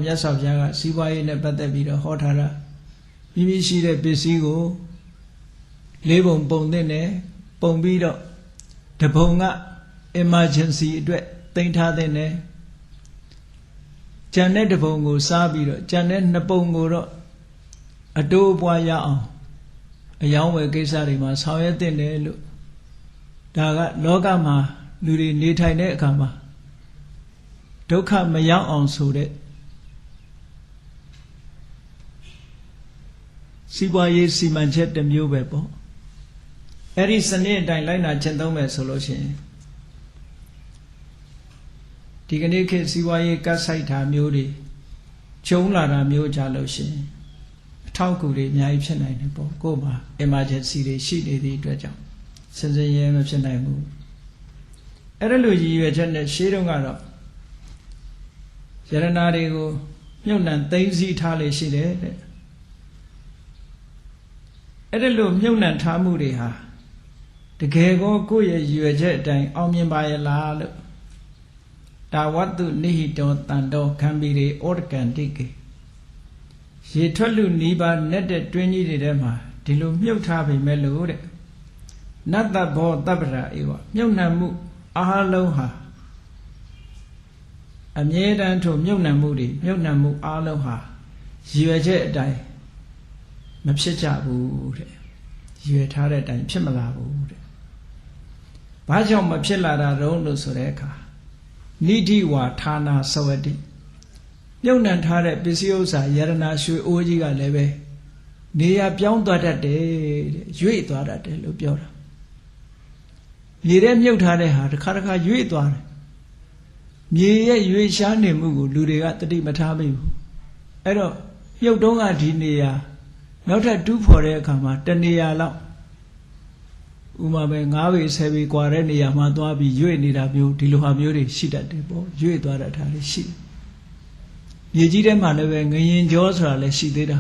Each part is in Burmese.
မြတ်စွာဘုရားကစီးပွားရေးနဲ့ပတ်သက်ပြီးတော့ဟောထားတာမိမိရှိတဲ့ပစ္စည်းကိုလေးပုံပုံသင့်တယ်ပုံပြီးတော့တပုံက emergency အတွက်တင်ထားတဲ့နဲ့ကျန်တဲ့တပုံကိုစားပြီးတော့ကျန်တဲ့နှစ်ပုံကိုတော့အတိုးအပွားရအောင်အယောင်းဝယ်ကိစ္စတွေမှာဆောင်ရွက်တင်တယ်လို့ဒါကလောကမှာလူတွေနေထိုင်တဲ့အခါမှာဒုက္ခမရောက်အောင်ဆိုတဲ့စီးပွားရေးစီမံချက်တစ်မျိုးပဲပေါ့အဲ့ဒီစနစ်အတိုင်းလိုက်နာကျင့်သုံးမယ်ဆိုလို့ရှိရင်ဒီကနေ့ခေတ်စီးပွားရေးကတ်ဆိုင်တာမျိုးတွေကျုံလာတာမျိုးကြလို့ရှိရင်အထောက်အကူတွေအများကြီးဖြစ်နိုင်တယ်ပေါ့ကို့မှာ emergency တွေရှိနေသည့်အတွက်ကြောင့်စင်စင်ရဲမဖြစ်နိုင်ဘူးအဲ့ဒါလိုရည်ရွယ်ချက်နဲ့ရှေးတုန်းကတော့ယရနာတွေကိုမြုပ်နှံသိမ်းဆည်းထားလေရှိတယ်တဲ့အဲ့ဒါလိုမြုပ်နှံထားမှုတွေဟာတကယ်ကိုကိုယ့်ရဲ့ရည်ရွယ်ချက်အတိုင်းအောင်မြင်ပါရဲ့လားလို့တာဝတ္တုနိဟိတောတန်တောခံပီရေဩရကံတိကေရေထွက်လူနီးပါးနဲ့တဲ့တွင်းကြီးတွေထဲမှာဒီလိုမြုပ်ထားပြီမဲ့လို့တဲ့နတ္တဘောတပ္ပရာဧဝမြုပ်နှံမှုအားလုံးဟာအမြဲတမ်းထို့မြုပ်နှံမှုတွေမြုပ်နှံမှုအားလုံးဟာရည်ရွယ်ချက်အတိုင်းမဖြစ်ကြဘူးတဲ့ရည်ရွယ်ထားတဲ့အတိုင်းဖြစ်မလာဘူးတဲ့ဘာကြောင့်မဖြစ်လာတာတုံးလို့ဆိုတဲ့အခါနိတိဝါဌာနာသဝတိမြုပ်နှံထားတဲ့ပစ္စည်းဥစ္စာယရနာရွှေအိုးကြီးကလည်းပဲနေရာပြောင်းသွားတတ်တယ်တဲ့ရွေ့သွားတတ်တယ်လို့ပြောတာမြေထဲမြုပ်ထားတဲ့ဟာတစ်ခါတစ်ခါရွေ့သွားတယ်မြေရဲ့ရွေ့ရှားနေမှုကိုလူတွေကတတိမထားမိဘူးအဲ့တော့မြုပ်တုံးကဒီနေရာနောက်ထပ်တူးဖော်တဲ့အခါမှာတနေရာလောက်ဥမာပဲ9ပေ10ပေกว่าတဲ့နေရာမှာသွားပြီးရွေ့နေတာမျိုးဒီလိုဟာမျိုးတွေရှိတတ်တယ်ပေါ့ရွေ့သွားတတ်တာလည်းရှိမြေကြီးထဲမှာလည်းပဲငရင်ကြောဆိုတာလည်းရှိသေးတာ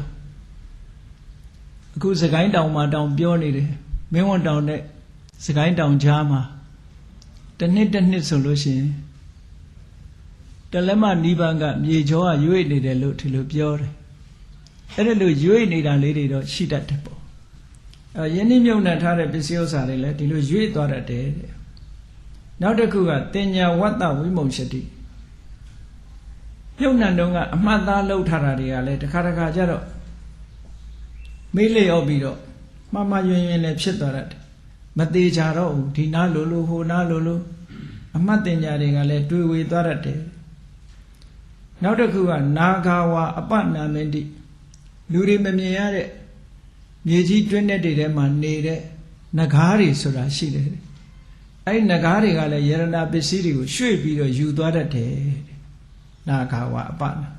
အခုစကိုင်းတောင်မှာတောင်ပြောနေတယ်မင်းဝန်တောင်နဲ့စကိုင်းတောင်ကြားမှာတစ်နှစ်ဆိုလို့ရှိရင်တလက်မနီးပန်းကမြေကြောကရွေ့နေတယ်လို့ဒီလိုပြောတယ်အဲ့ဒါလို့ရွေ့နေတာလေးတွေတော့ရှိတတ်တယ်ပေါ့ယင်းနှမြုံနှံထားတဲ့ပစ္စည်းဥစ္စာတွေလည်းဒီလိုရွေ့သွားတတ်တယ်တဲ့နောက်တစ်ခုကတင်ညာဝတ္တဝိမုံရှတိမြုံနှံတုံးကအမှတ်သားလောက်ထားတာတွေကလည်းတစ်ခါတစ်ခါကျတော့မေးလျော့ပြီးတော့မှားယွင်းလည်းဖြစ်သွားတတ်တယ်မသေးကြတော့ဘူးဒီနားလိုဟိုနားလိုအမှတ်တင်ညာတွေကလည်းတွေးဝေသွားတတ်တယ်နောက်တစ်ခုကနာဂါဝါအပနာမင်တိလူတွေမမြင်ရတဲ့မြေကြီးတွင်းတဲ့တွေထဲမှာနေတဲ့နဂါးတွေဆိုတာရှိတယ်အဲ့ဒီနဂါးတွေကလည်းယရဏပစ္စည်းတွေကိုရွှေ့ပြီးတော့ယူသွားတတ်တယ်နာဂါဝါအပနာ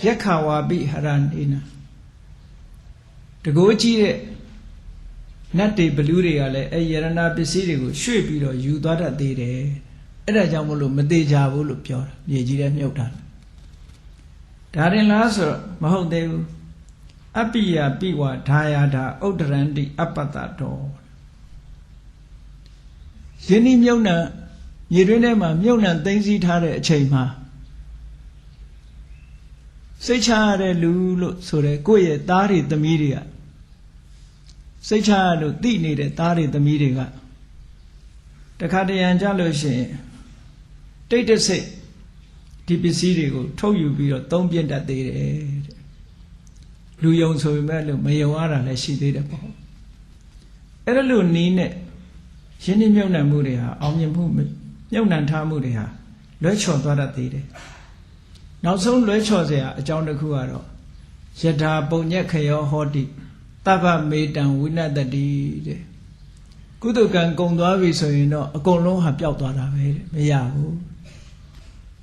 ယက္ခဝါပိဟရဏိနာတကိုးကြီးတဲ့နတ်တွေဘလူးတွေကလည်းအဲ့ယရဏပစ္စည်းတွေကိုရွှေ့ပြီးတော့ယူသွားတတ်သေးတယ်အဲ့ဒါကြောင့်မလို့မသေးကြဘူးလို့ပြောတာမြေကြီးထဲမြုပ်တာဒါရင်လားဆိုတော့မဟုတ်သေးဘူးအပိယပိဝဒါယာဒဥဒ္ဒရန္တိအပတ္တတော်ယင်းဒီမြုပ်နှံမြေတွင်းထဲမှာမြုပ်နှံသိမ်းဆည်းထားတဲ့အချိန်မှာစိတ်ချရတဲ့လူလို့ဆိုတဲ့ကိုယ့်ရဲ့သားတွေသမီးတွေကစိတ်ချရလို့သိနေတဲ့သားတွေသမီးတွေကတခါတရံကြလို့ရှိရင်တိတ်တဆိတ်ဒီပစ္စည်းတွေကိုထုတ်ယူပြီးတော့သုံးပြတတ်သေးတယ်တဲ့လူယုံဆိုပေမဲ့လို့မယုံရတာလည်းရှိသေးတယ်ပေါ့အဲ့ဒါလို့နီးနဲ့ယင်းနှမြုံနှံမှုတွေဟာအောင်မြင်မှုမြုံနှံထားမှုတွေဟာလွဲချော်သွားတတ်သေးတယ်နောက်ဆုံးလွဲချော်စရာအကြောင်းတစ်ခုကတော့ယထာပုံညက်ခယောဟောတိတဗ္ဗမေတံဝိနတတိတဲ့ကုသကံကုံသွားပြီဆိုရင်တော့အကုန်လုံးဟာပျောက်သွားတာပဲတဲ့မရဘူး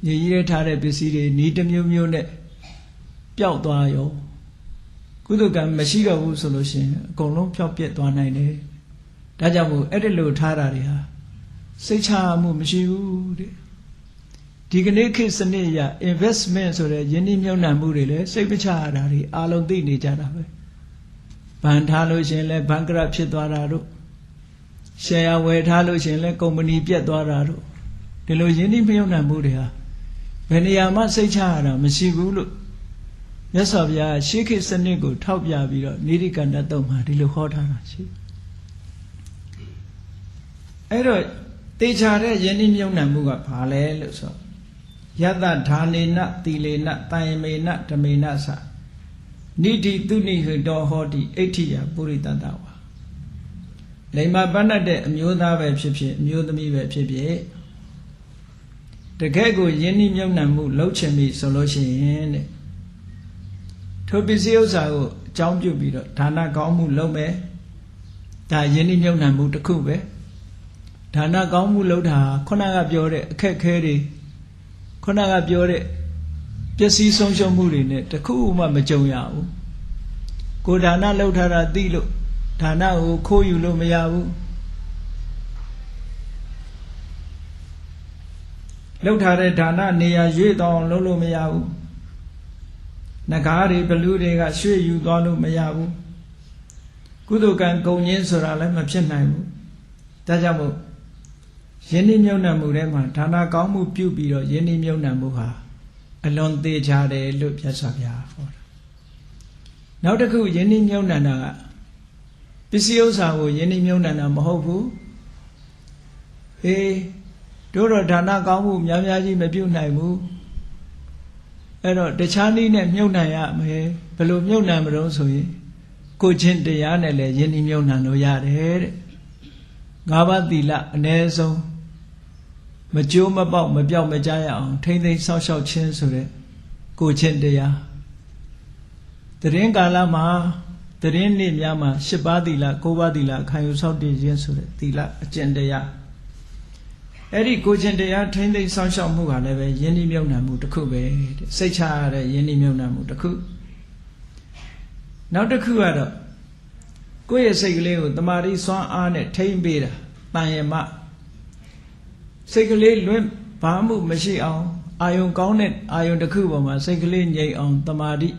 ညီကြီးရထားတဲ့ပစ္စည်းတွေနီးတစ်မျိုးမျိုးနဲ့ပျောက်သွားရောကုသကံမရှိတော့ဘူးဆိုလို့ရှိရင်အကုန်လုံးပျောက်ပြက်သွားနိုင်တယ်ဒါကြောင့်မို့အဲ့ဒီလိုထားတာတွေဟာစိတ်ချမှုမရှိဘူးတဲ့ဒီကနေ့ခေတ်စနစ်အရ investment ဆိုတဲ့ယင်းနှမြုံနှံမှုတွေလည်းစိတ်မချရတာတွေအားလုံးသိနေကြတာပဲဘဏ်ထားလို့ရှိရင်လည်းဘဏ်ကရဖြစ်သွားတာတို့ရှယ်ယာဝယ်ထားလို့ရှိရင်လည်းကုမ္ပဏီပြတ်သွားတာတို့ဒီလိုယင်းနှမြုံနှံမှုတွေဟာ ဘယ်နေရာမှစိတ်ချရတာမရှိဘူးလို့မြတ်စွာဘုရားရှေးခေတ်စနစ်ကိုထောက်ပြပြီးတော့နိရိကန္တတုံမှာဒီလိုဟောထားတာရှိအဲ့တော့တေချာတဲ့ယဉ်နှမြုံနှံမှုကဘာလဲလို့ဆိုယတဌာနေနသီလေနတယမေနဓမေနသနိတိတုနိဟိတောဟောတိအဋ္ဌိယပုရိတတဝါလိမ္မာပဏ္ဏတဲ့အမျိုးသားပဲဖြစ်ဖြစ်အမျိုးသမီးပဲဖြစ်ဖြစ်တကယ့်ကိုယဉ်နှမြုံနှံမှုလုပ်ချင်ပြီဆိုလို့ရှိရင်တဲ့ထိုပစ္စည်းဥစ္စာကိုအကြောင်းပြုပြီးတော့ဒါနကောင်းမှုလုပ်မယ်ဒါယဉ်နှမြုံနှံမှုတစ်ခုပဲဒါနကောင်းမှုလုပ်တာခုနကပြောတဲ့အခက်ခဲတွေခုနကပြောတဲ့ပျက်စီးဆုံးရှုံးမှုတွေနဲ့တခုမှမကြုံရဘူးကိုဒါနလုပ်ထားတာသိလို့ဒါနကိုခိုးယူလို့မရဘူးလုပ်ထားတဲ့ဒါနနေရာရွေ့တော့လုပ်လို့မရဘူးနဂါးတွေဘလူးတွေကရွှေ့ယူသွားလို့မရဘူးကုသိုလ်ကံကုန်ခြင်းဆိုတာလည်းမဖြစ်နိုင်ဘူးဒါကြောင့်မို့ယဉ်နှမြုံနှံမှုထဲမှာဒါနကောင်းမှုပြုပြီးတော့ယဉ်နှမြုံနှံမှုဟာအလွန်သေးချာတယ်လို့မြတ်စွာဘုရားဟောတာနောက်တစ်ခုယဉ်နှမြုံနှံတာကပစ္စည်းဥစ္စာကိုယဉ်နှမြုံနှံတာမဟုတ်ဘူးတို့တော့ဒါနကောင်းမှုများများကြီးမပြုနိုင်ဘူးအဲ့တော့တခြားနည်းနဲ့မြုံနှံရမယ်ဘယ်လိုမြုံနှံမလို့ဆိုရင်ကိုချင်းတရားနဲ့လည်းယဉ်နှမြုံနှံလို့ရတယ်တဲ့၅ပါးသီလအ ਨੇ ဆုံးမကြိုးမပေါက်မပြောက်မကြရအောင်ထိမ့်သိမ်းဆောက်ရှောက်ခြင်းဆိုတဲ့ကိုချင်းတရားတရင်ကာလမှာတရင်နေ့များမှာ၈ပါးသီလ၉ပါးသီလခံယူဆောက်တည်ခြင်းဆိုတဲ့သီလအကျင့်တရားအဲ့ဒီကိုချင်းတရားထိမ့်သိမ်းဆောက်ရှောက်မှုကလည်းပဲယဉ်နှမြုံနှံမှုတစ်ခုပဲတဲ့စိတ်ချရတဲ့ယဉ်နှမြုံနှံမှုတစ်ခုနောက်တစ်ခုကတော့ကိုယ့်ရဲ့စိတ်ကလေးကိုတမာတိစွမ်းအားနဲ့ထိမ့်ပေးတာတန်ရမစိတ်ကလေးလွင့်ဘာမှုမရှိအောင်အာယုံကောင်းတဲ့အာယုံတစ်ခုပေါ်မှာစိတ်ကလေးငြိမ်အောင်တမာတိ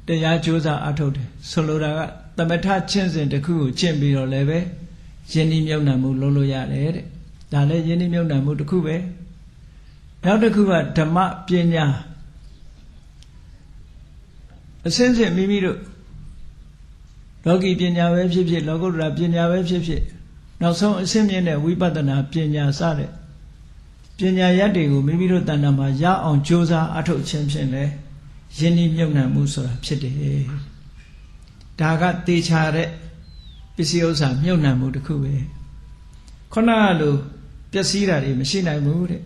တရားကြိုးစားအထုတ်တယ်ဆိုလိုတာကသမထချင်းစဉ်တစ်ခုကိုကျင့်ပြီးတော့လည်းပဲယဉ်နှမြုံနှံမှုလုပ်လို့ရတယ်တဲ့ဒါလည်းယဉ်နှမြုံနှံမှုတစ်ခုပဲနောက်တစ်ခုကဓမ္မပညာအစဉ်စဉ်မိမိတို့လောကီပညာပဲဖြစ်ဖြစ်လောကုတ္တရာပညာပဲဖြစ်ဖြစ်နောက်ဆုံးအစဉ်မြင့်တဲ့ဝိပဿနာပညာစတဲ့ပညာရပ်တွေကိုမိမိတို့တဏ္ဍာမှာရအောင်ကြိုးစားအထောက်ခြင်းဖြင့်လဲယဉ်နှမြုံနှံမှုဆိုတာဖြစ်တယ်ဒါကတေချာတဲ့ပစ္စည်းဥစ္စာမြုံနှံမှုတစ်ခုပဲခုနကလိုပျက်စီးတာတွေမရှိနိုင်ဘူးတဲ့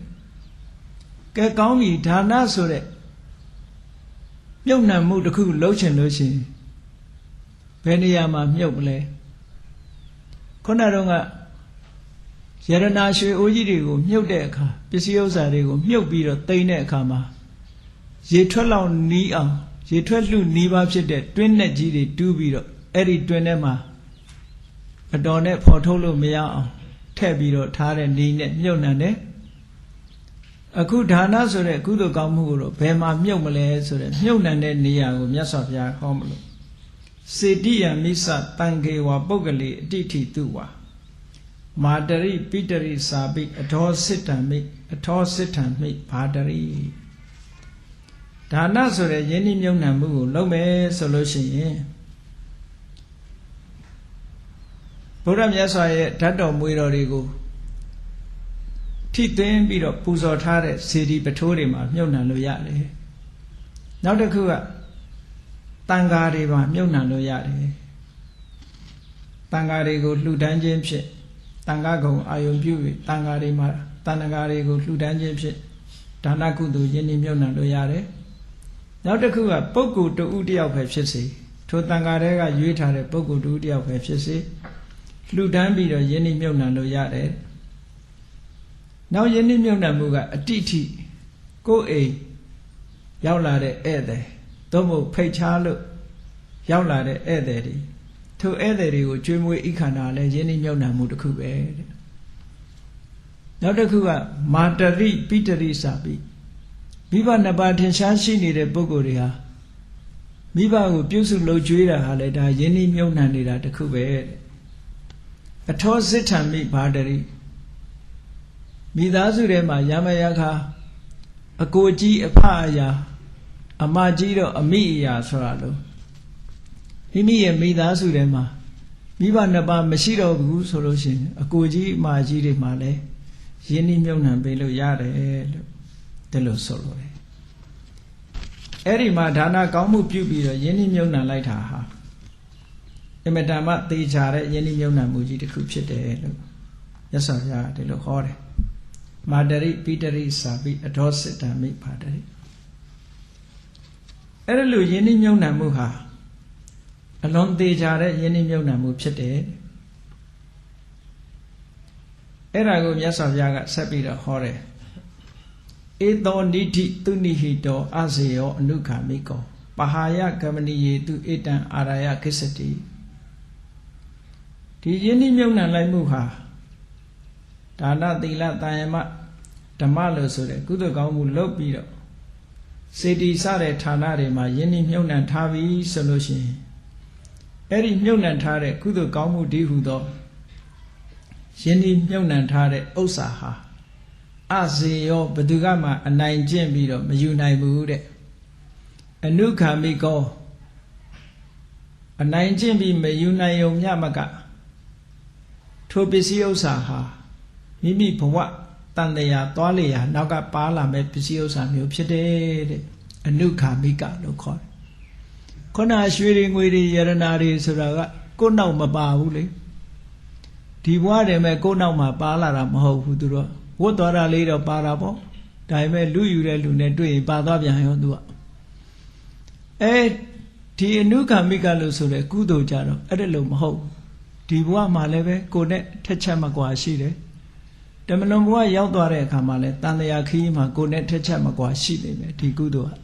ကဲကောင်းပြီဒါနဆိုတဲ့မြုံနှံမှုတစ်ခုလုပ်ချင်လို့ရှိရင်ဘယ်နေရာမှာမြုပ်မလဲခုနတော့ကယရနာရွှေအိုးကြီးတွေကိုမြုပ်တဲ့အခါပစ္စည်းဥစ္စာတွေကိုမြုပ်ပြီးတော့တိမ့်တဲ့အခါမှာရေထွက်လောက်နီးအောင်ရေထွက်လှနီးပါဖြစ်တဲ့တွင်းနဲ့ကြီးတွေတူးပြီးတော့အဲ့ဒီတွင်းထဲမှာအတော်နဲ့ဖော်ထုတ်လို့မရအောင်ထည့်ပြီးတော့ထားတဲ့နီးနဲ့မြုပ်နှံတယ်အခုဒါနဆိုတဲ့ကုသိုလ်ကောင်းမှုကိုတော့ဘယ်မှာမြုပ်မလဲဆိုတဲ့မြုပ်နှံတဲ့နေရာကိုမြတ်စွာဘုရားဟောမလို့စေတိယမိစ္ဆတံခေဝပုဂ္ဂလိအတိဋ္ဌိတုဝါမာတရိပိတရိစာပိအထောစစ်တံမိအထောစစ်တံမိဘာတရိဒါနဆိုတဲ့ယဉ်နှမြုံနှံမှုကိုလုပ်မယ်ဆိုလို့ရှိရင်ဘုရားမြတ်စွာရဲ့ဓာတ်တော်မွေတော်တွေကိုထိသွင်းပြီးတော့ပူဇော်ထားတဲ့စေတီပထိုးတွေမှာမြုပ်နှံလို့ရတယ်နောက်တစ်ခုကတန်ဃာတွေမှာမြုပ်နှံလို့ရတယ်တန်ဃာတွေကိုလှူဒန်းခြင်းဖြင့်တန်ဃာကုံအာယုံပြုပြီးတန်ဃာတွေမှာတန်ဃာတွေကိုလှူဒန်းခြင်းဖြင့်ဒါနကုသိုလ်ယဉ်နှမြုံနှံလို့ရတယ်နောက်တစ်ခုကပုဂ္ဂိုလ်တဦးတယောက်ပဲဖြစ်စေထိုတန်ဃာတွေကရွေးထားတဲ့ပုဂ္ဂိုလ်တဦးတယောက်ပဲဖြစ်စေလှူဒန်းပြီးတော့ယဉ်နှမြုံနှံလို့ရတယ်နောက်ယဉ်နှမြုံနှံမှုကအတိဋ္ဌိကိုယ်အိမ်ရောက်လာတဲ့ဧည့်သည်သို့မဟုတ်ဖိတ်ချားလို့ရောက်လာတဲ့ဧည့်သည်တွေထိုဧည့်သည်တွေကိုကျွေးမွေးဣခန္ဓာလည်းယဉ်နှမြုံနှံမှုတစ်ခုပဲတဲ့နောက်တစ်ခုကမာတရိပိတရိစာပိမိဘနှစ်ပါးထင်ရှားရှိနေတဲ့ပုဂ္ဂိုလ်တွေဟာမိဘကိုပြုစုလုပ်ကြွေးတာဟာလည်းဒါယဉ်နှမြုံနှံနေတာတစ်ခုပဲတဲ့အထောစစ်ထံမိဘာတရိမိသားစုထဲမှာရမယခါ အကိုကြီးအဖအရာအမကြီးတော့အမိအရာဆိုတာလို့မိမိရဲ့မိသားစုထဲမှာမိဘနှစ်ပါးမရှိတော့ဘူးဆိုလို့ရှိရင်အကိုကြီးအမကြီးတွေမှာလည်းယဉ်နှီးမြုပ်နှံပေးလို့ရတယ်လို့ဒီလိုဆိုလို့တယ်အဲ့ဒီမှာဒါနကောင်းမှုပြုပြီးတော့ယဉ်နှီးမြုပ်နှံလိုက်တာဟာအမတန်မှသေချာတဲ့ယဉ်နှီးမြုပ်နှံမှုကြီးတစ်ခုဖြစ်တယ်လို့မြတ်စွာဘုရားဒီလိုဟောတယ်မာတရိပိတရိစာပိအဒောစိတံမိပါတရိအဲ့ဒါလို့ယဉ်နှီးမြုပ်နှံမှုဟာအလွန်သေချာတဲ့ယဉ်နှီးမြုပ်နှံမှုဖြစ်တယ်အဲ့ဒါကိုမြတ်စွာဘုရားကဆက်ပြီးတော့ဟောတယ်ဧသောနိတိသူနိဟိတောအစေယောအနုခာမိကောပဟာယကမဏိယေတုဧတံအာရယခိစ္စတိဒီယဉ်နှီးမြုပ်နှံလိုက်မှုဟာဒါနသီလတန်ယမဓမ္မလို့ဆိုတဲ့ကုသိုလ်ကောင်းမှုလုပ်ပြီးတော့စေတီစတဲ့ဌာနတွေမှာယဉ်နှီးမြုပ်နှံထားပြီဆိုလို့ရှိရင်အဲ့ဒီမြုပ်နှံထားတဲ့ကုသိုလ်ကောင်းမှုဒီဟုသောယဉ်နှီးမြုပ်နှံထားတဲ့ဥစ္စာဟာအစေယောဘသူကမှအနိုင်ကျင့်ပြီးတော့မယူနိုင်ဘူးတဲ့အနုခာမိကောအနိုင်ကျင့်ပြီးမယူနိုင်ုံမျှမကထိုပစ္စည်းဥစ္စာဟာမိမိဘဝတန်တရားသွားလေရာနောက်ကပါလာမဲ့ပစ္စည်းဥစ္စာမျိုးဖြစ်တယ်တဲ့အနုခာမိကလို့ခေါ်တယ်ခုနရွှေတွေငွေတွေယရနာတွေဆိုတာကကိုယ်နောက်မပါဘူးလေဒီဘဝတည်းမဲ့ကိုယ်နောက်မှာပါလာတာမဟုတ်ဘူးသူတို့ဝတ်သွားတာလေးတော့ပါတာပေါ့ဒါပေမဲ့လူယူတဲ့လူနဲ့တွေ့ရင်ပါသွားပြန်ရောသူကဒီအနုခာမိကလို့ဆိုတဲ့ကုသိုလ်ကြတော့အဲ့ဒါလို့မဟုတ်ဒီဘဝမှာလည်းပဲကိုယ်နဲ့ထက်ချက်မကွာရှိတယ်တမလွန်ဘဝရောက်သွားတဲ့အခါမှာလည်းတန်တရားခီးမှာကိုယ်နဲ့ထက်ချက်မကွာရှိနေမယ်ဒီကုသိုလ်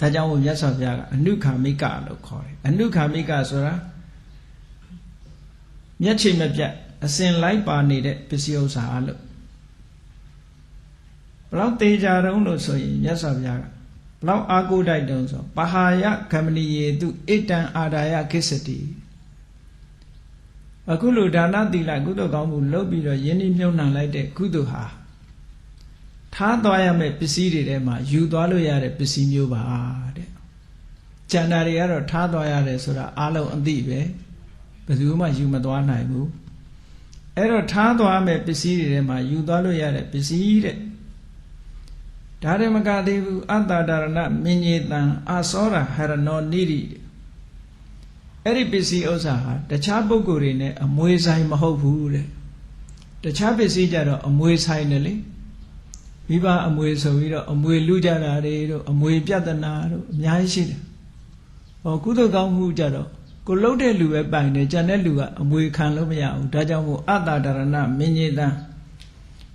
ကဒါကြောင့်မြတ်စွာဘုရားကအနုခာမိကလို့ခေါ်တယ်အနုခာမိကဆိုတာမျက်ခြေမပြတ်အစဉ်လိုက်ပါနေတဲ့ပစ္စည်းဥစ္စာလို့ဘလောက်တေချာတုံးလို့ဆိုရင်မြတ်စွာဘုရားကဘလောက်အာကိုတိုက်တုံးဆိုပဟာယကမဏိယေတုဧတံအာဒါယခိစ္စတိအခုလိုဒါနသီလကုသိုလ်ကောင်းမှုလုပ်ပြီးတော့ယဉ်နှီးမြုပ်နှံလိုက်တဲ့ကုသိုလ်ဟာထားသွားရမယ့်ပစ္စည်းတွေထဲမှာယူသွားလို့ရတဲ့ပစ္စည်းမျိုးပါတဲ့ကျန်တာတွေကတော့ထားသွားရတယ်ဆိုတာအားလုံးအသိပဲဘယ်သူမှယူမသွားနိုင်ဘူးအဲ့တော့ထားသွားမယ့်ပစ္စည်းတွေထဲမှာယူသွားလို့ရတဲ့ပစ္စည်းတဲ့ဒါရမကသေးဘူးအတ္တဒါရဏမင်းကြီးတံအာသောရဟရနောနိရိအဲ့ဒီပစ္စည်းဥစ္စာဟာတခြားပုဂ္ဂိုလ်တွေနဲ့အမွေဆိုင်မဟုတ်ဘူးတဲ့တခြားပစ္စည်းကြတော့အမွေဆိုင်တယ်လေမိဘအမွေဆိုပြီးတော့အမွေလူကြတာတွေတို့အမွေပြဿနာတို့အများကြီးရှိတယ်ဟောကုသိုလ်ကောင်းမှုကြတော့ကိုလှုပ်တဲ့လူပဲပိုင်တယ်ကြံတဲ့လူကအမွေခံလို့မရဘူးဒါကြောင့်မို့အတ္တဒါရဏမင်းကြီးတံ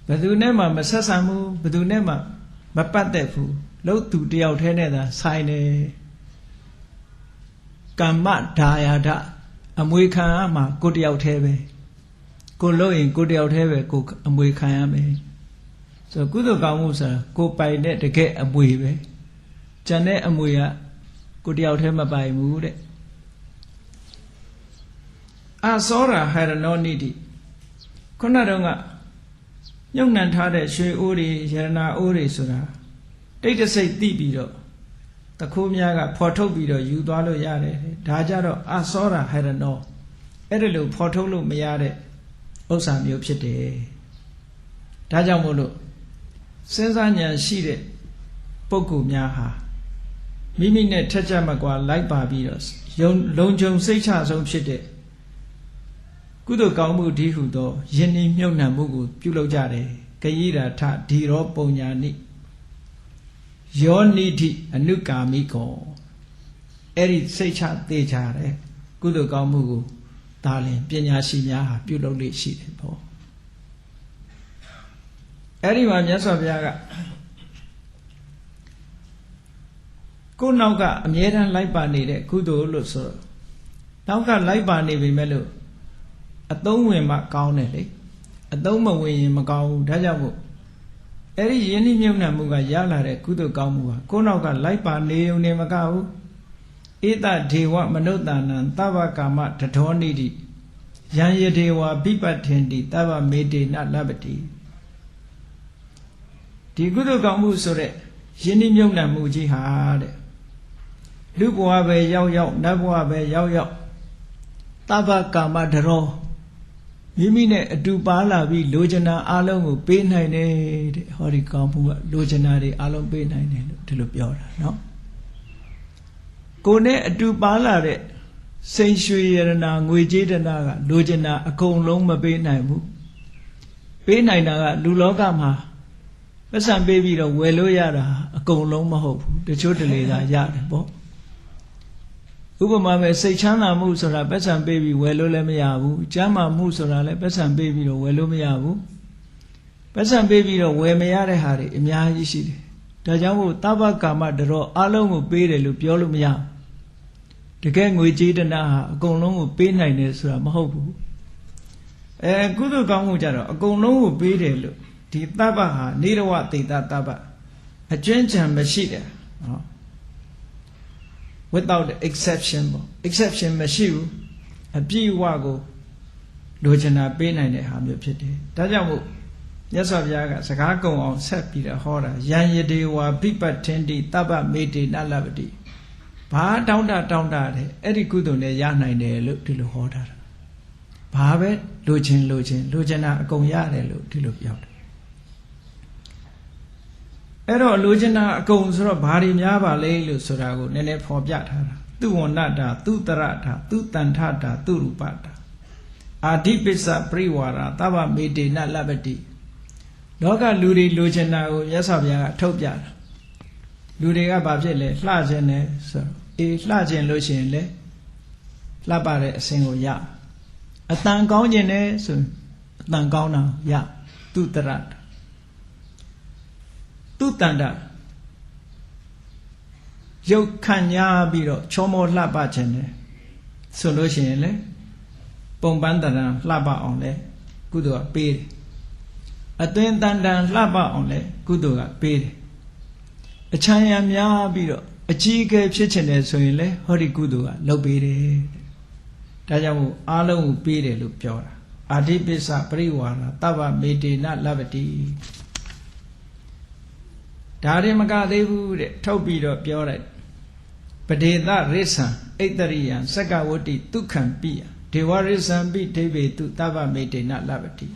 ဘယ်သူနဲ့မှမဆက်ဆံဘူးဘယ်သူနဲ့မှမပတ်သက်ဘူးလှုပ်သူတယောက်တည်းနဲ့သာဆိုင်တယ်ကမ္မဒါယာဒအမွေခံရမှာကိုတယောက်တည်းပဲကိုလို့ရင်ကိုတယောက်တည်းပဲကိုအမွေခံရမယ်ဆိုကုသိုလ်ကောင်းမှုဆိုတာကိုပိုင်တဲ့တကယ်အမွေပဲကျန်တဲ့အမွေကကိုတယောက်တည်းမပိုင်ဘူးတဲ့အာသောရဟရနောနိတိခုနတော့ကညှုံနှံထားတဲ့ရွှေအိုးတွေရတနာအိုးတွေဆိုတာတိတ်တဆိတ်သိပြီးတော့တခိုးများကဖော်ထုတ်ပြီးတော့ယူသွားလို့ရတယ်ဒါကြတော့အာသောရဟရနောအဲ့ဒါလို့ဖော်ထုတ်လို့မရတဲ့ဥစ္စာမျိုးဖြစ်တယ်ဒါကြောင့်မို့လို့စဉ်းစားဉာဏ်ရှိတဲ့ပုဂ္ဂိုလ်များဟာမိမိနဲ့ထက်ချက်မကွာလိုက်ပါပြီးတော့လုံခြုံစိတ်ချဆုံးဖြစ်တဲ့ကုသိုလ်ကောင်းမှုဒီဟုသောယဉ်နှီးမြုပ်နှံမှုကိုပြုလုပ်ကြတယ်ကyiရာထဒီရောပုံညာနိယောနိတိအနုကာမိကောအဲ့ဒီစိတ်ချသေးချတယ်ကုသိုလ်ကောင်းမှုကိုဒါလင်ပညာရှိများဟာပြုလုပ်လေ့ရှိတယ်ပေါ့အဲ့ဒီမှာမြတ်စွာဘုရားကကိုယ်နောက်ကအမြဲတမ်းလိုက်ပါနေတဲ့ကုသိုလ်လို့ဆိုတော့နောက်ကလိုက်ပါနေပြီမဲ့လို့အသုံးဝင်မှကောင်းတယ်လေအသုံးမဝင်ရင်မကောင်းဘူးဒါကြောင့်မို့အဲ့ဒီယဉ်နှီးမြုပ်နှံမှုကရလာတဲ့ကုသိုလ်ကောင်းမှုဟာကိုယ်နောက်ကလိုက်ပါနေုံနဲ့မကဘူးဧတဒေဝမနုဿာနံသဗ္ဗကာမတဒောနိတိယံယဒေဝဘိပတ္ထင်တိသဗ္ဗမေတေနလဗ္ဗတိ ဒီကုသိုလ်ကောင်းမှုဆိုတဲ့ယဉ်ဤမြုပ်နှံမှုကြီးဟာတဲ့လူဘဝပဲရောက်ရောက်နတ်ဘဝပဲရောက်ရောက်တဗ္ဗကာမတရောမိမိနဲ့အတူပါလာပြီးလိုချင်တာအလုံးကိုပေးနိုင်တယ်တဲ့ဟောဒီကောင်းမှုကလိုချင်တာတွေအလုံးပေးနိုင်တယ်လို့ဒီလိုပြောတာเนาะကိုယ်နဲ့အတူပါလာတဲ့စိန်ရွှေရတနာငွေကြေးတနာကလိုချင်တာအကုန်လုံးမပေးနိုင်ဘူးပေးနိုင်တာကလူလောကမှာပတ်စံပေးပြီးတော့ဝယ်လို့ရတာအကုန်လုံးမဟုတ်ဘူးတချို့တလေသာရတယ်ပေါ့ဥပမာပဲစိတ်ချမ်းသာမှုဆိုတာပတ်စံပေးပြီးဝယ်လို့လည်းမရဘူးကျမ်းမာမှုဆိုတာလည်းပတ်စံပေးပြီးတော့ဝယ်လို့မရဘူးပတ်စံပေးပြီးတော့ဝယ်မရတဲ့ဟာတွေအများကြီးရှိတယ်ဒါကြောင့်မို့တဗ္ဗကာမတရောအလုံးကိုပေးတယ်လို့ပြောလို့မရဘူးတကယ်ငွေကြေးတနာဟာအကုန်လုံးကိုပေးနိုင်တယ်ဆိုတာမဟုတ်ဘူးကုသိုလ်ကောင်းမှုကြတော့အကုန်လုံးကိုပေးတယ်လို့ဒီတဗ္ဗဟာနိရဝတိတတဗ္ဗအကျွမ်းကြံမရှိတယ်နော် without exception ပေါ့ exception မရှိဘူးအပြည့်အဝကိုလိုချင်တာပေးနိုင်တဲ့ဟာမျိုးဖြစ်တယ်ဒါကြောင့်မို့မြတ်စွာဘုရားကစကားကုံအောင်ဆက်ပြီးတော့ဟောတာယံယတေဝါဘိပတ်ထင်တိတဗ္ဗမေတေနလပတိဘာတောင်းတတဲ့အဲ့ဒီကုသိုလ်နဲ့ရနိုင်တယ်လို့ဒီလိုဟောတာဘာပဲလိုချင်တာအကုန်ရတယ်လို့ဒီလိုပြောတယ်အဲ့တော့လိုချင်တာအကုန်ဆိုတော့ဘာတွေများပါလဲလို့ဆိုတာကိုနည်းနည်းဖော်ပြထားတာသူဝဏ္ဏတာသူတရတာသူတန်ထတာသူရူပတာအာဓိပစ္စပရိဝါရသဗ္ဗမေတေနလပ္ပတိလောကလူတွေလိုချင်တာကိုမြတ်စွာဘုရားကထုတ်ပြတာလူတွေကဘာဖြစ်လဲလှခြင်းနဲ့ဆိုလှခြင်းလို့ရှိရင်လေလှပတဲ့အစဉ်ကိုရအတန်ကောင်းခြင်းနဲ့ဆိုအတန်ကောင်းတာရသူတရတာသူတန်တာရုပ်ခန့်ညားပြီးတော့ချောမောလှပခြင်းနဲ့ဆိုလို့ရှိရင်လေပုံပန်းတရံလှပအောင်လေကုသိုလ်ကပေးတယ်အတွင်တန်တန်လှပအောင်လေကုသိုလ်ကပေးတယ်အချမ်းရံများပြီးတော့အကြီးအကဲဖြစ်ခြင်းနဲ့ဆိုရင်လေဟောဒီကုသိုလ်ကလုပ်ပေးတယ်ဒါကြောင့်မို့အားလုံးကိုပေးတယ်လို့ပြောတာအာဓိပစ္စပရိဝါရသဗ္ဗမေတေနလပ္ပတိဒါရင်မကသေးဘူးတဲ့ထုတ်ပြီးတော့ပြောလိုက်ပဒေသရိစ္ဆံဣတရိယံစက္ကဝတ္တိဒုက္ခံပိယဒေဝရိစ္ဆံပိဒိဗေတုသဗ္ဗမေတေနလပ္ပတိ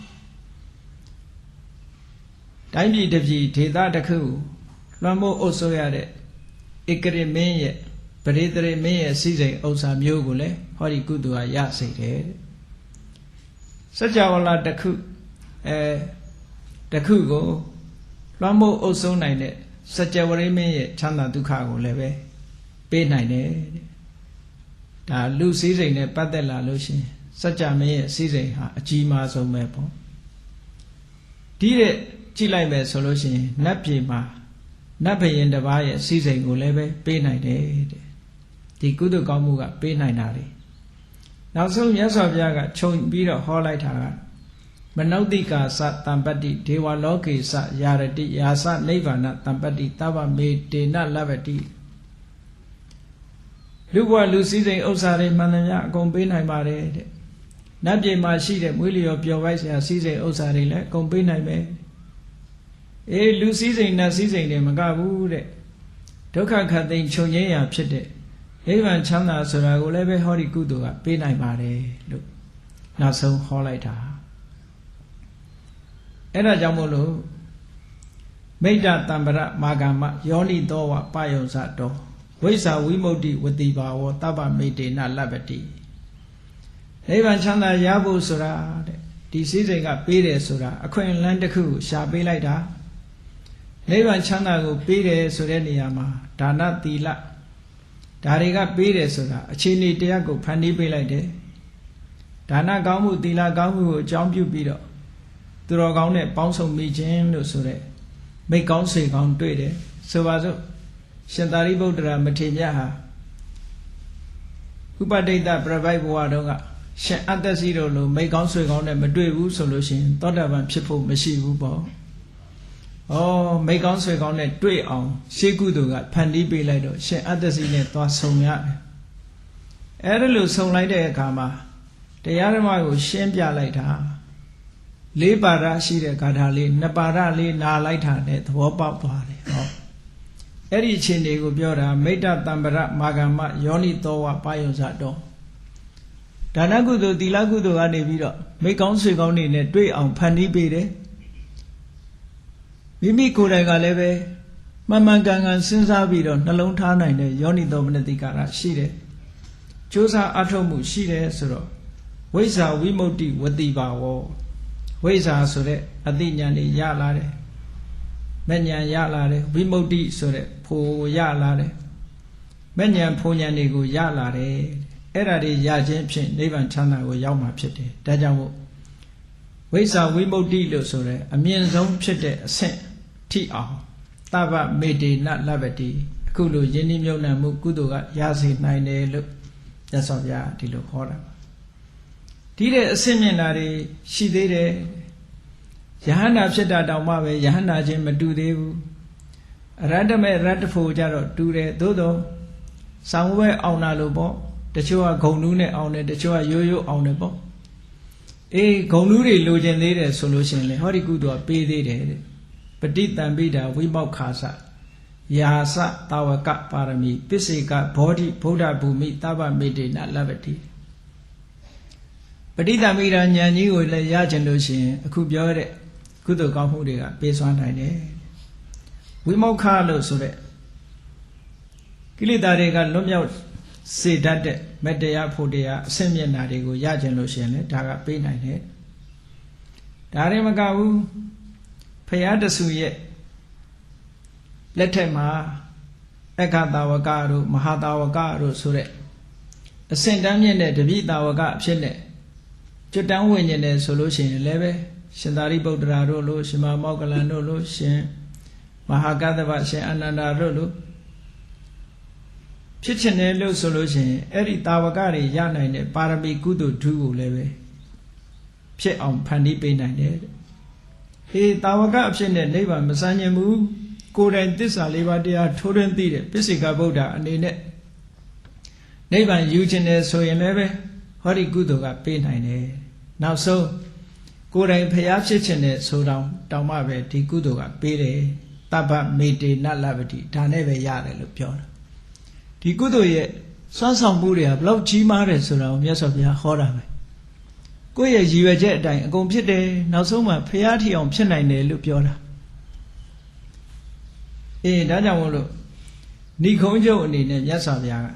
တိုင်းပြည်တစ်ပြည်ဒေသတစ်ခုလွှမ်းမိုးအုပ်စိုးရတဲ့ဧကရမင်းရဲ့ပရိသရေမင်းရဲ့စီစဉ်ဥစ္စာမျိုးကိုလည်းဟောဒီကုသိုလ်ကရစေတယ်တဲ့စัจ java လာတစ်ခုတစ်ခုကိုလွှမ်းမိုးအုပ်စိုးနိုင်တဲ့စัจ java မင်းရဲ့ချမ်းသာဒုက္ခကိုလည်းပဲပေးနိုင်တယ်တဲ့ဒါလူစည်းစိမ်နဲ့ပတ်သက်လာလို့ရှိရင်စัจ java မင်းရဲ့စည်းစိမ်ဟာအကြီးမားဆုံးပဲပေါ့ဒီတဲ့ကြည့်လိုက်မယ်ဆိုလို့ရှိရင်နတ်ပြည်မှာနတ်ဘယင်တစ်ပါးရဲ့စီစိန်ကိုလည်းပဲပေးနိုင်တယ်တဲ့ဒီကုသိုလ်ကောင်းမှုကပေးနိုင်တာလေနောက်ဆုံးမြတ်စွာဘုရားကခြုံပြီးတော့ဟောလိုက်တာကမနုဿိကာသတံပတ္တိဒေဝလောကေသယာရတိယာသနိဗ္ဗာနတံပတ္တိသဗ္ဗမေတေနလပ္ပတိလူဘဝလူစည်းစိမ်ဥစ္စာတွေမှန်သမျှအကုန်ပေးနိုင်ပါတယ်တဲ့နတ်ပြည်မှာရှိတဲ့မွေးလျော်ပျော်ပိုက်စရာစည်းစိမ်ဥစ္စာတွေလည်းအကုန်ပေးနိုင်မယ်လူစည်းစိမ်နတ်စည်းစိမ်တွေမကဘူးတဲ့ဒုက္ခခတ်သိမ်းချုပ်ငြိမ်းရာဖြစ်တဲ့နိဗ္ဗာန်ချမ်းသာဆိုတာကိုလည်းပဲဟောဒီကုသိုလ်ကပေးနိုင်ပါတယ်လို့နောက်ဆုံးဟောလိုက်တာအဲ့ဒါကြောင့်မို့လို့မိတ္တတံပရမာဂမယောနိသောဝပယုံစတောဝိဇ္ဇာဝိမု ക്തി ဝတိဘာဝသဗ္ဗမေတေနလပ္ပတိနိဗ္ဗာန်ချမ်းသာရဖို့ဆိုတာတဲ့ဒီစည်းစိမ်ကပေးတယ်ဆိုတာအခွင့်အလမ်းတစ်ခုကိုရှာပေးလိုက်တာနိဗ္ဗာန်ချမ်းသာကိုပေးတယ်ဆိုတဲ့နေရာမှာဒါနသီလဒါတွေကပေးတယ်ဆိုတာအခြေအနေတရားကိုဖန်တီးပေးလိုက်တယ်ဒါနကောင်းမှုသီလကောင်းမှုကိုအကြောင်းပြုပြီးတော့သူတော်ကောင်းနဲ့ပေါင်းစုံမိခြင်းလို့ဆိုတဲ့မိတ်ကောင်းဆွေကောင်းတွေ့တယ်ဆိုပါစို့ရှင်သာရိပုတ္တရာမထေရဟာဥပဒိတပရပိုက်ဘဝတုန်းကရှင်အတ္တစီတို့လိုမိတ်ကောင်းဆွေကောင်းနဲ့မတွေ့ဘူးဆိုလို့ရှိရင်သောတာပန်ဖြစ်ဖို့မရှိဘူးပေါ့မိတ်ကောင်းဆွေကောင်းနဲ့တွေ့အောင်ရှေးကုသိုလ်ကဖန်တီးပေးလိုက်တော့ရှင်အတ္တစီနဲ့သွားဆုံရတယ်အဲ့ဒါလို့ဆုံလိုက်တဲ့အခါမှာတရားဓမ္မကိုရှင်းပြလိုက်တာ လေးပါရရှိတဲ့ဂါထာလေးနှစ်ပါရလေးနာလိုက်တာနဲ့သဘောပေါက်သွားတယ်ဟောအဲ့ဒီအချိန်တွေကိုပြောတာမိတ္တတံပရမာဂမယောနိသောဝပါယုံဇတော်ဒါနကုသိုလ်သီလကုသိုလ်ကနေပြီးတော့မိကောင်းဆွေကောင်းတွေနဲ့တွေ့အောင်ဖန်တီးပေးတယ်မိမိကိုယ်တိုင်ကလည်းပဲမှန်မှန်ကန်ကန်စဉ်းစားပြီးတော့နှလုံးထားနိုင်တဲ့ယောနိသောမနတိကာရရှိတယ်ကြိုးစားအထောက်မှုရှိတယ်ဆိုတော့ဝိဇ္ဇာဝိမု ക്തി ဝတိပါဝဝိဇ္ဇာဆိုတဲ့အသိဉာဏ်တွေရလာတယ်မဲ့ဉာဏ်ရလာတယ်ဝိမု ക്തി ဆိုတဲ့ဖိုရလာတယ်မဲ့ဉာဏ်ဖိုဉာဏ်တွေကိုရလာတယ်အဲ့ဒါတွေရခြင်းဖြင့်နိဗ္ဗာန်ချမ်းသာကိုရောက်မှာဖြစ်တယ်ဒါကြောင့်မို့ဝိဇ္ဇာဝိမု ക്തി လို့ဆိုတဲ့အမြင့်ဆုံးဖြစ်တဲ့အဆင့်ထိအောင်သဗ္ဗမေတေနလဗ္ဗတိအခုလိုယဉ်နှမြုပ်နှံမှုကုသိုလ်ကရစေနိုင်တယ်လို့မြတ်စွာဘုရားဒီလိုခေါ်တာဒီတဲ့အဆင့်မြင့်တာတွေရှိသေးတယ်ယဟန္တာဖြစ်တာတောင်မှပဲယဟန္တာချင်းမတူသေးဘူးအရတ္တမေရတ္တဖို့ကြတော့တူတယ်သို့တော့ဆောင်းဝဲအောင်တာလို့ပေါ့တချို့ကဂုံနူးနဲ့အောင်တယ်တချို့ကရိုးရိုးအောင်တယ်ပေါ့အေးဂုံနူးတွေလိုချင်သေးတယ်ဆိုလို့ရှိရင်လေဟောဒီကုသိုလ်ကပေးသေးတယ်တဲ့ပဋိတံပိတာဝိမောက္ခာစယာစတာဝကပါရမီပစ္စေကဘောဓိဗုဒ္ဓဘူမိသဗ္ဗမေတေနလဗ္ဗတိပဋိတံပိတာဉာဏ်ကြီးကိုလည်းရချင်လို့ရှိရင်အခုပြောတဲ့ကုသိုလ်ကောင်းမှုတွေကပေးစွမ်းနိုင်တယ်ဝိမောက္ခလို့ဆိုတဲ့ကိလေသာတွေကလွတ်မြောက်စေတတ်တဲ့မတရားဖို့တရားအဆင့်မြင့်တာတွေကိုရချင်လို့ရှိရင်လည်းဒါကပေးနိုင်တယ်ဒါတွေမကဘူးဖရာတဆူရဲ့လက်ထက်မှာအခတာဝကတို့မဟာတာဝကတို့ဆိုတဲ့အဆင့်တန်းမြင့်တဲ့တပိတာဝကအဖြစ်နဲ့ကျွတ်တန်းဝင်နေတယ်ဆိုလို့ရှိရင်လည်းပဲရှင်သာရိပုတ္တရာတို့လို့ရှင်မမောက္ကလန်တို့လို့ရှင်မဟာကတ္တဗရှင်အနန္ဒာတို့လို့ဖြစ်ချင်တယ်လို့ဆိုလို့ရှိရင်အဲ့ဒီတာဝကတွေရနိုင်တဲ့ပါရမီကုသိုလ်ဓုကိုလည်းပဲဖြစ်အောင်ဖန်တီးပေးနိုင်တယ်အေးတာဝကအဖြစ်နဲ့နိဗ္ဗာန်မစမ်းခြင်းဘူးကိုယ်တိုင်သစ္စာလေးပါးတရားထိုးထွင်းသိတဲ့ပစ္စေကဗုဒ္ဓအနေနဲ့နိဗ္ဗာန်ယူခြင်းတယ်ဆိုရင်လည်းပဲဟောဒီကုသိုလ်ကပေးနိုင်တယ်နောက်ဆုံးကိုယ်တိုင်ဖျားဖြစ်ခြင်းနဲ့ဆိုတောင်မှပဲဒီကုသိုလ်ကပေးတယ်တဗ္ဗမေတေနလဗ္ဗတိဒါနဲ့ပဲရတယ်လို့ပြောတာဒီကုသိုလ်ရဲ့စွမ်းဆောင်မှုတွေကဘလောက်ကြီးမားတယ်ဆိုတာကိုမြတ်စွာဘုရားဟောတာပဲကိုယ့်ရဲ့ရည်ရွယ်ချက်အတိုင်းအကုန်ဖြစ်တယ်နောက်ဆုံးမှဖျားထီအောင်ဖြစ်နိုင်တယ်လို့ပြောတာအေးဒါကြောင့်မို့လို့ဏိခုံးချုပ်အနေနဲ့မြတ်စွာဘုရားက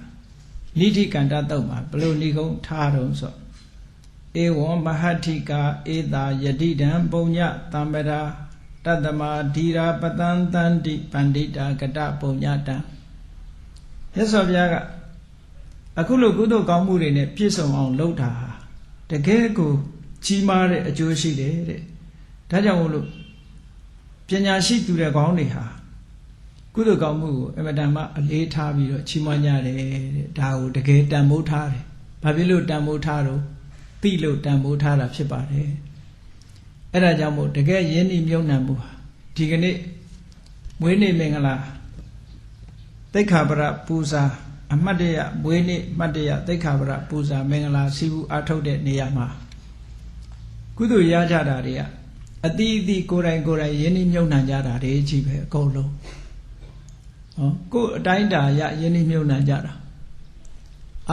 နိဋ္ဌိကန္တတုတ်မှာဘလို့ဏိခုံးထားတော့ဆိုဧဝံမဟတ္ထိကာဧတာယတိတံပုညတံပရာတတ္တမဓီရာပတံတန္တိပန္တိတာကတပုညတံမြတ်စွာဘုရားကအခုလိုကုသိုလ်ကောင်းမှုတွေနဲ့ပြည့်စုံအောင်လုပ်တာတကယ်ကိုကြီးမားတဲ့အကျိုးရှိတယ်တဲ့ဒါကြောင့်မို့လို့ပညာရှိသူတဲ့ကောင်းတွေဟာကုသိုလ်ကောင်းမှုကိုအမတန်မှအလေးထားပြီးတော့ချီးမွမ်းကြတယ်တဲ့ဒါကိုတကယ်တန်ဖိုးထားတယ်ဘာဖြစ်လို့တန်ဖိုးထားတော့သိလို့တန်ဖိုးထားတာဖြစ်ပါတယ်အဲ့ဒါကြောင့်မို့တကယ်ယဉ်ဤမြုံနှံမှုဟာဒီကနေ့မွေးနေ့မင်္ဂလာသိက္ခာပရပူဇာအမှတ်တရမွေးနေ့မှတ်တရသိက္ခာပရပူဇာမင်္ဂလာစီဘူးအထုတ်တဲ့နေရာမှာကုသိုလ်ရကြတာတွေကအတိအသီးကိုယ်တိုင်ယဉ်ဤမြုံနှံကြတာတွေကြီးပဲအကုန်လုံးဟောကိုယ်အတိုင်းတာရယဉ်ဤမြုံနှံကြတာ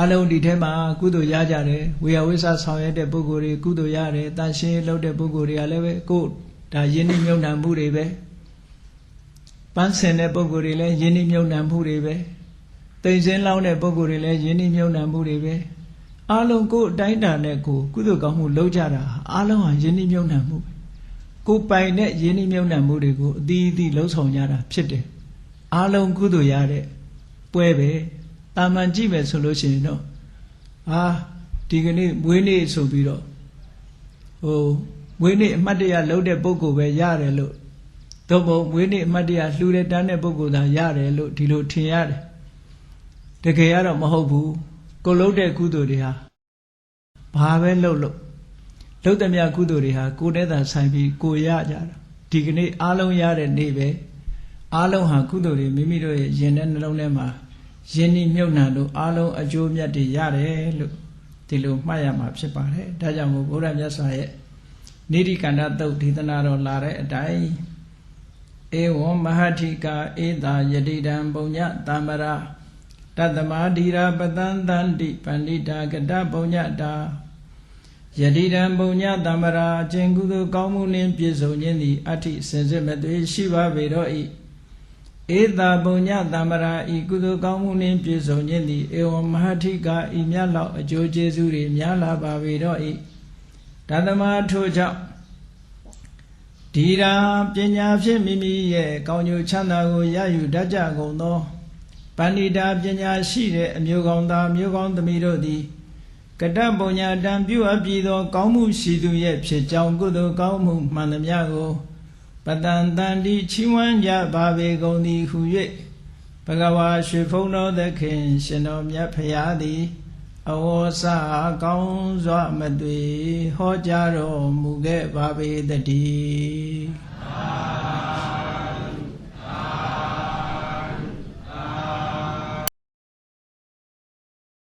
အလုံးဒီထဲမှာကုသိုလ်ရကြတယ်ဝေယဝိဆဆောင်ရတဲ့ပုဂ္ဂိုလ်တွေကုသိုလ်ရတယ်တန်ရှင်းလုပ်တဲ့ပုဂ္ဂိုလ်တွေကလည်းပဲကိုယ်ဒါယဉ်ဤမြုံနှံမှုတွေပဲပန်းစင်တဲ့ပုဂ္ဂိုလ်တွေလည်းယဉ်ဤမြုံနှံမှုတွေပဲတိမ်စင်းလောင်းတဲ့ပုဂ္ဂိုလ်တွေလည်းယဉ်ဤမြုံနှံမှုတွေပဲအလုံးကိုယ်အတိုင်းတာနဲ့ကိုကုသိုလ်ကောင်းမှုလုပ်ကြတာအလုံးဟာယဉ်ဤမြုံနှံမှုကိုပိုင်တဲ့ယဉ်ဤမြုံနှံမှုတွေကိုအသီးသီးလှုပ်ဆောင်ကြတာဖြစ်တယ်အလုံးကုသိုလ်ရတဲ့ပွဲပဲတာမန်ကြည့်မယ်ဆိုလို့ရှိရင်တော့ဒီကနေ့မွေးနေ့ဆိုပြီးတော့မွေးနေ့အမှတ်တရလုပ်တဲ့ပုဂ္ဂိုလ်ပဲရတယ်လို့သို့မဟုတ်မွေးနေ့အမှတ်တရလှူတဲ့တန်းတဲ့ပုဂ္ဂိုလ်သာရတယ်လို့ဒီလိုထင်ရတယ်တကယ်ကတော့မဟုတ်ဘူးကိုလုပ်တဲ့ကုသိုလ်တွေဟာဘာပဲလုပ်သမျှကုသိုလ်တွေဟာကိုယ်နဲ့သာဆိုင်ပြီးကိုရကြတာဒီကနေ့အားလုံးရတဲ့နေ့ပဲအားလုံးဟာကုသိုလ်တွေမိမိတို့ရဲ့ရင်ထဲနှလုံးထဲမှာယဉ်ဤမြုပ်နှံလို့အားလုံးအကျိုးမြတ်တွေရတယ်လို့ဒီလိုမှတ်ရမှာဖြစ်ပါတယ်ဒါကြောင့်မို့ဘုရားမြတ်စွာရဲ့ နိရိကန္တသုတ်ဒေသနာတော်လာတဲ့အတိုင်းဧဝံမဟာထိကာဧတာယတိတံပုညတမ္ပရာတတ္တမဓိရာပတံတန္တိပန္တိတာကတပုညတာယတိတံပုညတမ္ပရာအကျင့်ကုသိုလ်ကောင်းမှုနှင့်ပြည့်စုံခြင်းသည်အဋ္ဌိစင်စစ်မသွေရှိပါပေတော့၏ဧတာပုညတမ္ပရာဤကုသိုလ်ကောင်းမှုနှင့်ပြည့်စုံခြင်းသည်ဧဝံမဟာထိကာဤမြတ်လောက်အကျိုးကျေးဇူးတွေများလာပါပေတော့၏တတ္တမထို့ကြောင့်ဒီရာပညာဖြင့်မိမိရဲ့ကောင်းကျိုးချမ်းသာကိုရယူတတ်ကြကုန်သောပဏိတာပညာရှိတဲ့အမျိုးကောင်းသားမျိုးကောင်းသမီးတို့သည်ကတ္တပုညတံပြုအပ်ပြီးသောကောင်းမှုရှိသူရဲ့ဖြစ်ကြောင်းကုသိုလ်ကောင်းမှုမှန်သမျှကိုပတံတန်တိချီးမွမ်းကြပါပေကုန်သည်ဟု၍ဘဂဝါရွှေဖုံးတော်သခင်ရှင်တော်မြတ်ဖရာသည်အဝေါစကောင်းစွာမသွေဟောကြားတော်မူခဲ့ပါပေတည်း